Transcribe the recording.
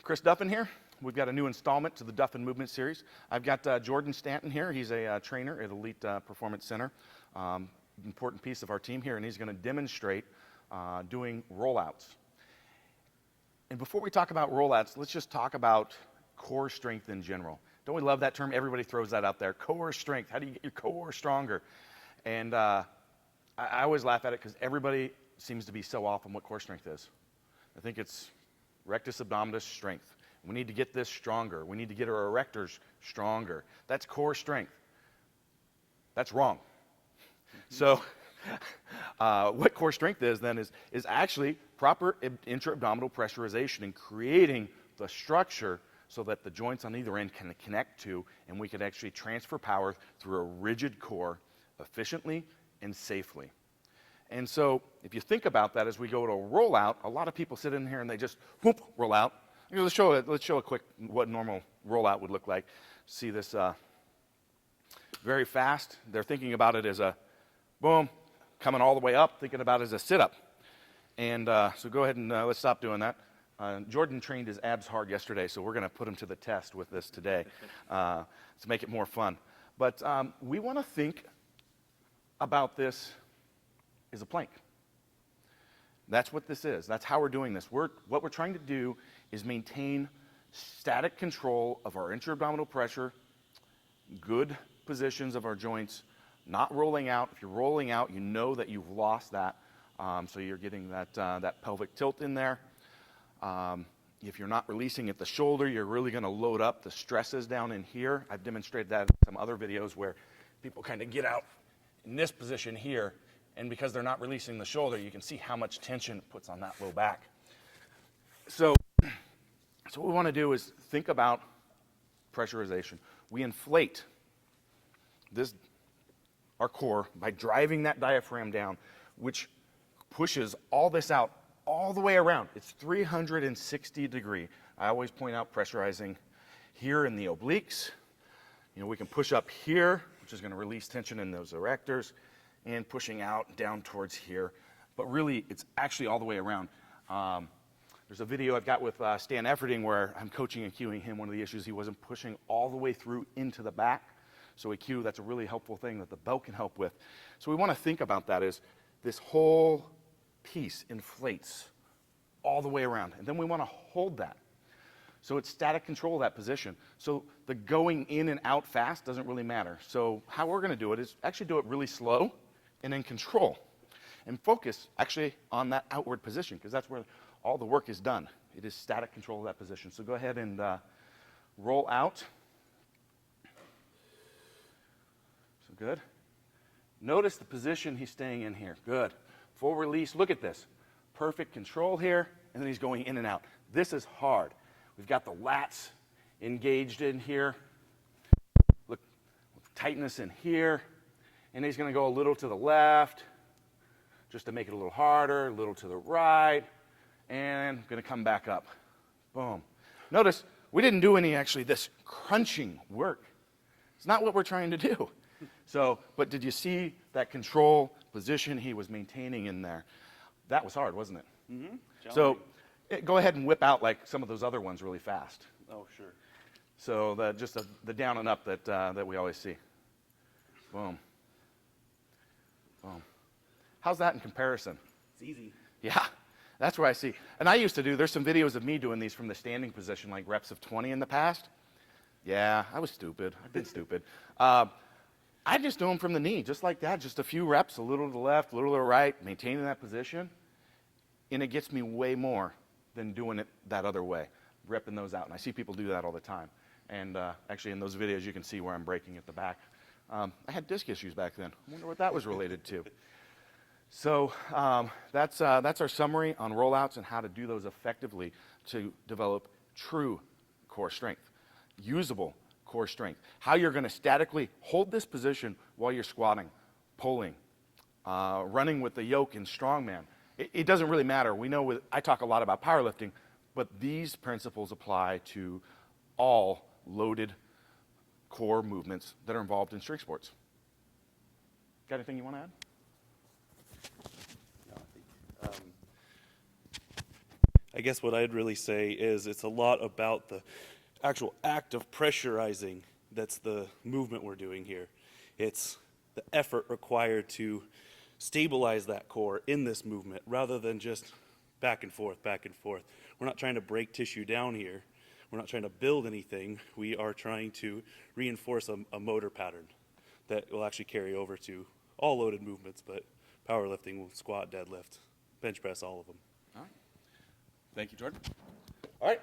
Chris Duffin here. We've got a new installment to the Duffin Movement Series. I've got Jordan Stanton here. He's a trainer at Elite Performance Center. Important piece of our team here, and he's going to demonstrate doing rollouts. And before we talk about rollouts, let's just talk about core strength in general. Don't we love that term? Everybody throws that out there. Core strength. How do you get your core stronger? And I always laugh at it because everybody seems to be so off on what core strength is. I think it's rectus abdominis strength. We need to get this stronger. We need to get our erectors stronger. That's core strength. That's wrong. So what core strength is then is actually proper intra-abdominal pressurization and creating the structure so that the joints on either end can connect to, and we can actually transfer power through a rigid core efficiently and safely. And so if you think about that as we go to a rollout, a lot of people sit in here and they just whoop, roll out. Let's show a quick what normal rollout would look like. See this very fast. They're thinking about it as a boom, coming all the way up, thinking about it as a sit-up. And so go ahead and let's stop doing that. Jordan trained his abs hard yesterday, so we're going to put him to the test with this today to make it more fun. But we want to think about this as a plank. That's what this is. That's how we're doing this. What we're trying to do is maintain static control of our intra-abdominal pressure, good positions of our joints, not rolling out. If you're rolling out, you know that you've lost that, so you're getting that pelvic tilt in there. If you're not releasing at the shoulder, you're really going to load up the stresses down in here. I've demonstrated that in some other videos where people kind of get out in this position here, and because they're not releasing the shoulder, you can see how much tension it puts on that low back. So what we want to do is think about pressurization. We inflate our core by driving that diaphragm down, which pushes all this out all the way around. It's 360 degree. I always point out pressurizing here in the obliques. You know, we can push up here, which is going to release tension in those erectors, and pushing out down towards here. But really, it's actually all the way around. There's a video I've got with Stan Efferding where I'm coaching and cueing him. One of the issues, he wasn't pushing all the way through into the back. So a cue, that's a really helpful thing that the belt can help with. So we want to think about that as this whole piece inflates all the way around. And then we want to hold that. So it's static control of that position. So the going in and out fast doesn't really matter. So how we're going to do it is actually do it really slow and in control. And focus actually on that outward position, because that's where all the work is done. It is static control of that position. So go ahead and roll out. So good. Notice the position he's staying in here. Good. Full release. Look at this. Perfect control here, and then he's going in and out. This is hard. We've got the lats engaged in here. Look, tightness in here. And he's going to go a little to the left, just to make it a little harder, a little to the right, and going to come back up. Boom. Notice, we didn't do any actually this crunching work. It's not what we're trying to do. So, but did you see that control position he was maintaining in there? That was hard, wasn't it? Mm-hmm. So, go ahead and whip out like some of those other ones really fast. Oh, sure. So, just the down and up that we always see. Boom. Boom. How's that in comparison? It's easy. Yeah, that's where I see. And I used to there's some videos of me doing these from the standing position, like reps of 20 in the past. Yeah, I was stupid. I've been stupid. I just do them from the knee, just like that, just a few reps, a little to the left, a little to the right, maintaining that position. And it gets me way more than doing it that other way, repping those out. And I see people do that all the time. And actually in those videos, you can see where I'm breaking at the back. I had disc issues back then. I wonder what that was related to. So that's our summary on rollouts and how to do those effectively to develop true core strength, usable core strength. How you're going to statically hold this position while you're squatting, pulling, running with the yoke in strongman. It doesn't really matter. We know I talk a lot about powerlifting, but these principles apply to all loaded core movements that are involved in strength sports. Got anything you want to add? No, I guess what I'd really say is it's a lot about the actual act of pressurizing that's the movement we're doing here. It's the effort required to stabilize that core in this movement rather than just back and forth, back and forth. We're not trying to break tissue down here. We're not trying to build anything. We are trying to reinforce a motor pattern that will actually carry over to all loaded movements, but powerlifting, squat, deadlift, bench press, all of them. All right. Thank you, Jordan. All right.